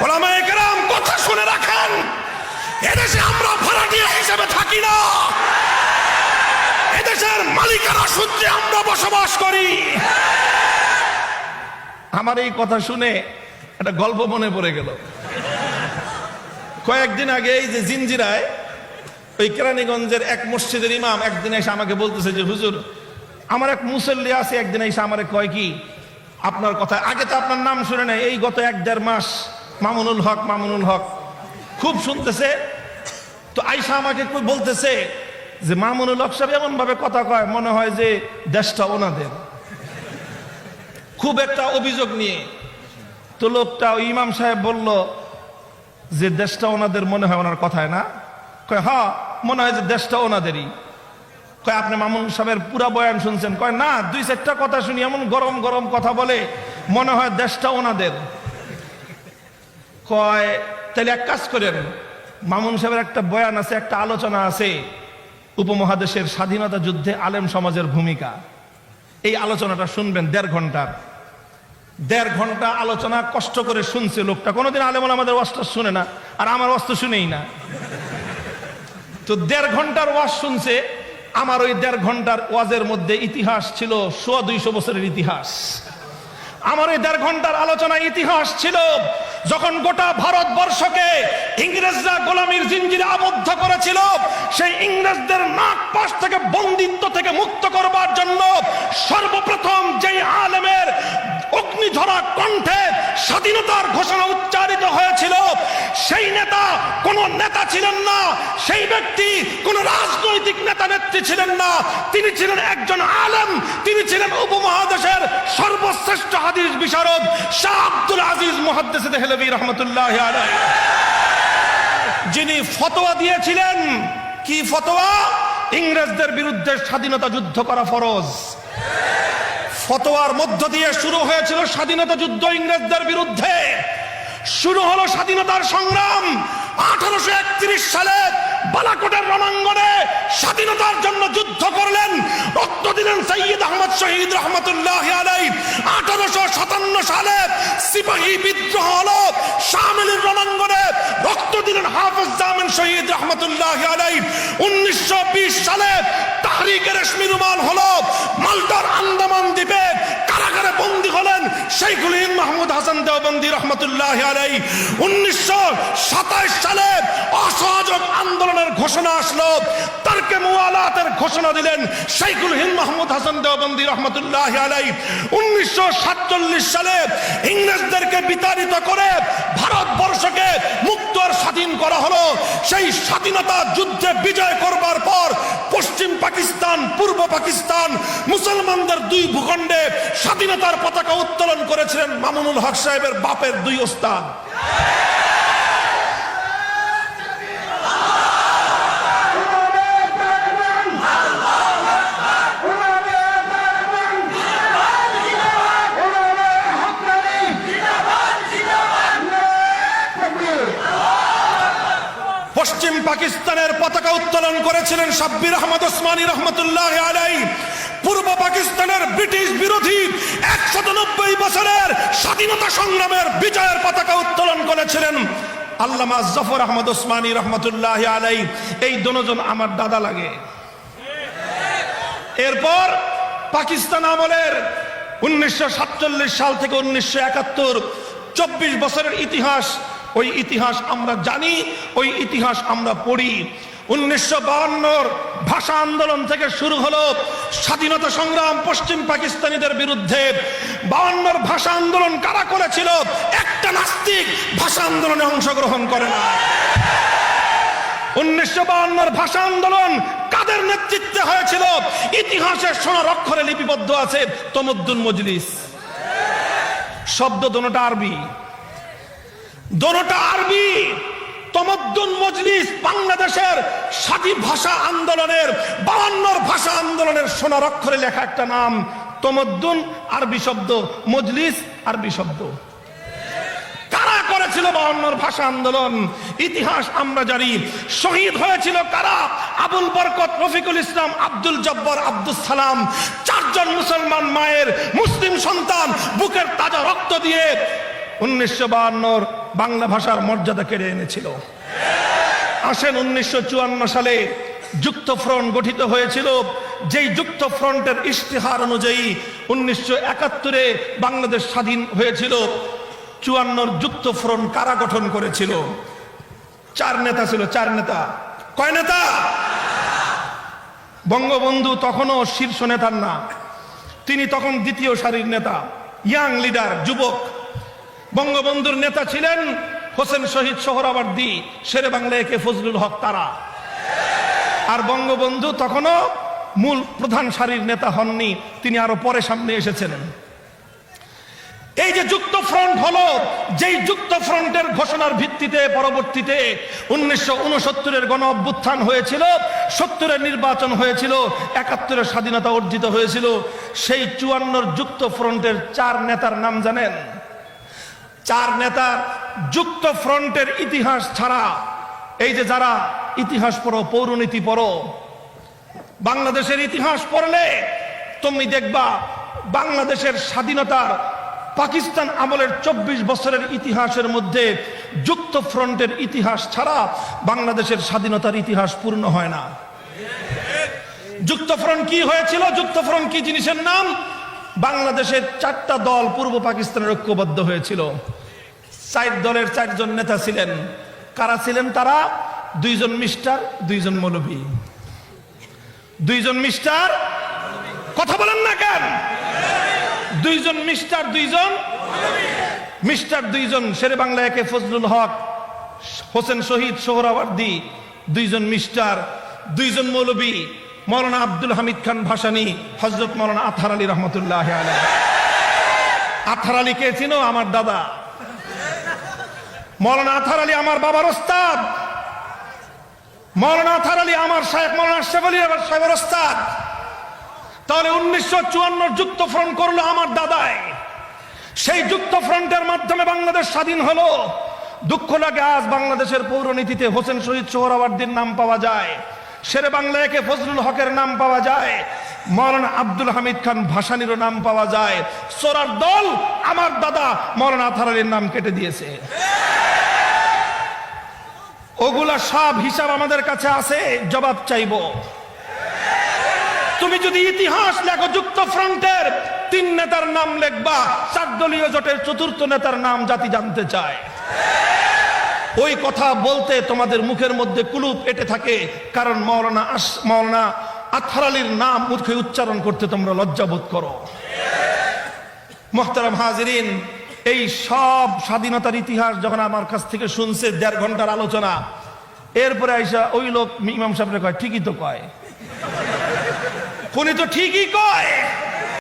ওলামায়ে কেরাম কথা শুনে রাখেন, এদেশে আমরা ভাড়াটিয়া হিসেবে থাকি না, এদেশের মালিকানা সূত্রে আমরা বসবাস করি। আমার এই কথা শুনে একটা গল্প মনে পড়ে গেল। কয়েকদিন আগে এই যে জিঞ্জিরায় ওই কেরানীগঞ্জের এক মসজিদের ইমাম একদিন এসে আমাকে বলতেছে যে হুজুর, আমার এক মুসল্লি আছে, একদিন এসে আমারে কয় কি আপনার কথা, আগে তো আপনার নাম শুনে নাই, এই গত 1-1.5 মাস মামুনুল হক খুব শুনতেছে। তো আইসা আমাকে বলতেছে যে মামুনুল হক সাহেব এমন ভাবে কথা কয় মনে হয় যে দেশটা ওনাদের, খুব একটা অভিযোগ নিয়ে। তো লোকটা ওই ইমাম সাহেব বলল যে দেশটা ওনাদের মনে হয় ওনার কথায় না? কয় হ্যাঁ মনে হয় যে দেশটা ওনাদেরই। কয় আপনি মামুন সাহেবের পুরা বয়ান শুনছেন? কয় না, 2-4টা কথা শুনি, এমন গরম গরম কথা বলে মনে হয় দেশটা ওনাদের। কয় তাহলে এক কাজ করেন, মামুন সাহেবের একটা বয়ান আছে, একটা আলোচনা আছে উপমহাদেশের স্বাধীনতা যুদ্ধে আলেম সমাজের ভূমিকা, এই আলোচনাটা শুনবেন 1.5 ঘন্টা আলোচনা কষ্ট করে শুনছে লোকটা। কোনোদিন আলেম আমাদের ওয়াজ শুনে না, আর আমার ওয়াজ তো শুনেই না। তো 1.5 ঘন্টার ওয়াজ শুনছে। আমার ওই 1.5 ঘন্টার ওয়াজের মধ্যে ইতিহাস ছিল 100-200 বছরের ইতিহাস। আমার ওই 1.5 ঘন্টার আলোচনা ইতিহাস ছিল যখন গোটা ভারতবর্ষকে ইংরেজরা গোলামীর জিঞ্জিরে আবদ্ধ করেছিল, সেই ইংরেজদের নাক পাশ থেকে বন্দিত্ব থেকে মুক্ত করবার জন্য সর্বপ্রথম যেই আলেমের অগ্নিঝরা কণ্ঠে স্বাধীনতার ঘোষণা উচ্চারিত হয়েছিল, সেই নেতা কোন নেতা ছিলেন না, সেই ব্যক্তি কোন রাজনৈতিক নেতা নেত্রী ছিলেন না, তিনি ছিলেন একজন আলেম, তিনি ছিলেন উপমহাদেশের সর্বশ্রেষ্ঠ হাদিস বিশারদ শাহ আব্দুল আজিজ মুহাদ্দিস দেহলভী রাহমাতুল্লাহি আলাইহি, যিনি ফতোয়া দিয়েছিলেন। কি ফতোয়া? ইংরেজদের বিরুদ্ধে স্বাধীনতা যুদ্ধ করা ফরজ। ফতোয়ার মধ্য দিয়ে শুরু হয়েছিল স্বাধীনতা যুদ্ধ ইংরেজদের বিরুদ্ধে। শুরু হলো স্বাধীনতার সংগ্রাম 1831 সালে বালাকোটের রণাঙ্গনে স্বাধীনতার জন্য যুদ্ধ করলেন, রক্ত দিলেন সৈয়দ আহমদ শহীদ রহমতুল্লাহি আলাইহি। 1857 সালে সিপাহী বিদ্রোহ হলো শামিলির রণাঙ্গনে, রক্ত দিলেন হাফেজ জামিন শহীদ রহমতুল্লাহি আলাইহি। 1920 সালে তাহরিকে রেশমি রুমাল হলো, মাল্টার আন্দামান দ্বীপে কারাগারে বন্দী হলেন শাইখুল হিন্দ মাহমুদ হাসান দেওবন্দি রহমতুল্লাহি আলাইহি। 1927 সালে অসহযোগ আন্দোলনের ঘোষণা আসলো, তারকে মুওয়ালাতের ঘোষণা দিলেন শাইখুল হিন্দ মাহমুদ হাসান দেওবন্দি রহমতুল্লাহি আলাইহি। 1947 সালে ইংরেজদেরকে বিতাড়িত করে ভারতবর্ষকে মুক্ত আর স্বাধীন করা হলো। সেই স্বাধীনতা যুদ্ধে বিজয় করবার পর পশ্চিম পাকিস্তান, পূর্ব পাকিস্তান, মুসলমানদের 2 ভূখণ্ডে স্বাধীনতার পতাকা উত্তোলন করেছিলেন মামুনুল হক সাহেবের বাপের 2 ওস্তাদ। পশ্চিম পাকিস্তানের পতাকা উত্তোলন করেছিলেন সাব্বির আহমদ ওসমানী রহমতুল্লাহি আলাইহি। পূর্ব পাকিস্তানের ব্রিটিশ বিরোধী 190 বছরের স্বাধীনতা সংগ্রামের বিজয়ের পতাকা উত্তোলন করেছিলেন আল্লামা জাফর আহমদ ওসমানী রহমতুল্লাহি আলাইহি। এই দুজন আমার দাদা লাগে। এরপর পাকিস্তান আমলের 1947 সাল থেকে 1971 24 বছরের ইতিহাস, ওই ইতিহাস আমরা জানি, ওই ইতিহাস আমরা পড়ি। 1952 ভাষা আন্দোলন থেকে শুরু হলো স্বাধীনতা সংগ্রাম পশ্চিম পাকিস্তানিদের বিরুদ্ধে। 52 ভাষা আন্দোলন কারা করেছিল? একটা নাস্তিক ভাষা আন্দোলনে অংশগ্রহণ করে না। 1952 ভাষা আন্দোলন কাদের নেতৃত্বে হয়েছিল? ইতিহাসের সোনার অক্ষরে লিপিবদ্ধ আছে তমদ্দুন মজলিস। শব্দ দোনোটা আরবি, দোনোটা আরবি। তমদ্দুন মজলিস বাংলাদেশের স্বাধীন ভাষা আন্দোলনের 52 ভাষা আন্দোলনের সোনার অক্ষরে লেখা একটা নাম। তমদ্দুন আরবি শব্দ, মজলিস আরবি শব্দ। কারা করেছিল 52 ভাষা আন্দোলন? ইতিহাস আমরা জানি। শহীদ হয়েছিল কারা? আবুল বরকত, রফিকুল ইসলাম, আব্দুল জব্বার, আব্দুল সালাম, 4 জন মুসলমান মায়ের মুসলিম সন্তান বুকের তাজা রক্ত দিয়ে 1952 বাংলা ভাষার মর্যাদা কেড়ে এনেছিল। আসেন 1954 সালে যুক্তফ্রন্ট গঠিত হয়েছিল, যেই যুক্তফ্রন্টের ইশতেহার অনুযায়ী 1971-এ বাংলাদেশ স্বাধীন হয়েছিল। 54 যুক্তফ্রন্ট কারা গঠন করেছিল? 4 নেতা ছিল। 4 নেতা। কয় নেতা? বঙ্গবন্ধু তখনও শীর্ষ নেতার না, তিনি তখন দ্বিতীয় সারির নেতা, ইয়াং লিডার, যুবক। বঙ্গবন্ধুর নেতা ছিলেন হোসেন শহীদ সোহরাওয়ার্দী, শেরে বাংলা একে ফজলুল হক তারা। আর বঙ্গবন্ধু তখনও মূল প্রধান সারির নেতা হননি, তিনি আরো পরে সামনে এসেছেন। এই যে যুক্তফ্রন্ট হলো, যেই যুক্তফ্রন্টের ঘোষণার ভিত্তিতে পরবর্তীতে 1969-এর গণ অভ্যুত্থান হয়েছিল, 70-এর নির্বাচন হয়েছিল, 71-এর স্বাধীনতা অর্জিত হয়েছিল। সেই 54 যুক্তফ্রন্টের 4 নেতার নাম জানেন? 4 নেতার যুক্তফ্রন্টের ইতিহাস ছাড়া, এই যে যারা ইতিহাস পড়ো, পৌরনীতি পড়ো, বাংলাদেশের ইতিহাস পড়লে তুমি দেখবা বাংলাদেশের স্বাধীনতার পাকিস্তান আমলের 24 বছরের ইতিহাসের মধ্যে যুক্তফ্রন্টের ইতিহাস ছাড়া বাংলাদেশের স্বাধীনতার ইতিহাস পূর্ণ হয় না। যুক্তফ্রন্ট কি হয়েছিল? যুক্তফ্রন্ট কি জিনিসের নাম? বাংলাদেশের 4টা দল পূর্ব পাকিস্তানের ঐক্যবদ্ধ হয়েছিল। 4 দলের 4 জন নেতা ছিলেন। কারা ছিলেন তারা? 2 জন মিস্টার, 2 জন মৌলভী। 2 জন মিস্টার, কথা বলেন না কেন? 2 জন মিস্টার, 2 জন মিস্টার, 2 জন শেরে বাংলা একে ফজলুল হক, হোসেন শহীদ সোহরাওয়ার্দী। 2 জন মিস্টার, 2 জন মৌলভী, মৌলানা আব্দুল হামিদ খান ভাসানী, হযরত মৌলানা আতহার আলী রহমতুল্লাহ আলাইহি। আতহার আলী কে চিনো? আমার দাদা। মৌলানা আতহার আলী আমার বাবার ওস্তাদ। মৌলানা আতহার আলী আমার শায়েখ মৌলানা আশরাফ আলী সাহেবের ওস্তাদ। তাহলে 1954 যুক্তফ্রন্ট করলো আমার দাদাই। সেই যুক্তফ্রন্টের মাধ্যমে বাংলাদেশ স্বাধীন হলো। দুঃখ লাগে আজ বাংলাদেশের পৌরনীতিতে হোসেন শহীদ সোহরাওয়ার্দীর নাম পাওয়া যায়, শেরে বাংলা একে ফজলুল হকের নাম পাওয়া যায়, মৌলানা আব্দুল হামিদ খান ভাসানীরও নাম পাওয়া যায়। সোরার দল আমার দাদা মৌলানা আতহার আলীর নাম কেটে দিয়েছে। ওগুলা সব হিসাব আমাদের কাছে আছে, জবাব চাইবো। তুমি যদি ইতিহাস লেখো, যুক্তফ্রন্টের 3 নেতার নাম লিখবা, 4 দলীয় জোটের 4র্থ নেতার নাম জাতি জানতে চায়। ওই কথা বলতে তোমাদের মুখের মধ্যে কুলুপ এঁটে থাকে, কারণ মৌলানা আতহার আলীর নাম মুখে উচ্চারণ করতে তোমরা লজ্জাবোধ করো। মুহতারাম হাজিরিন, এই সব স্বাধীনতার ইতিহাস যখন আমার কাছ থেকে শুনছে 1.5 ঘন্টার আলোচনা, এরপরে আইসা ওই লোক ইমাম সাহেবরে কয়, ঠিকই তো কয়, উনি তো ঠিকই কয়।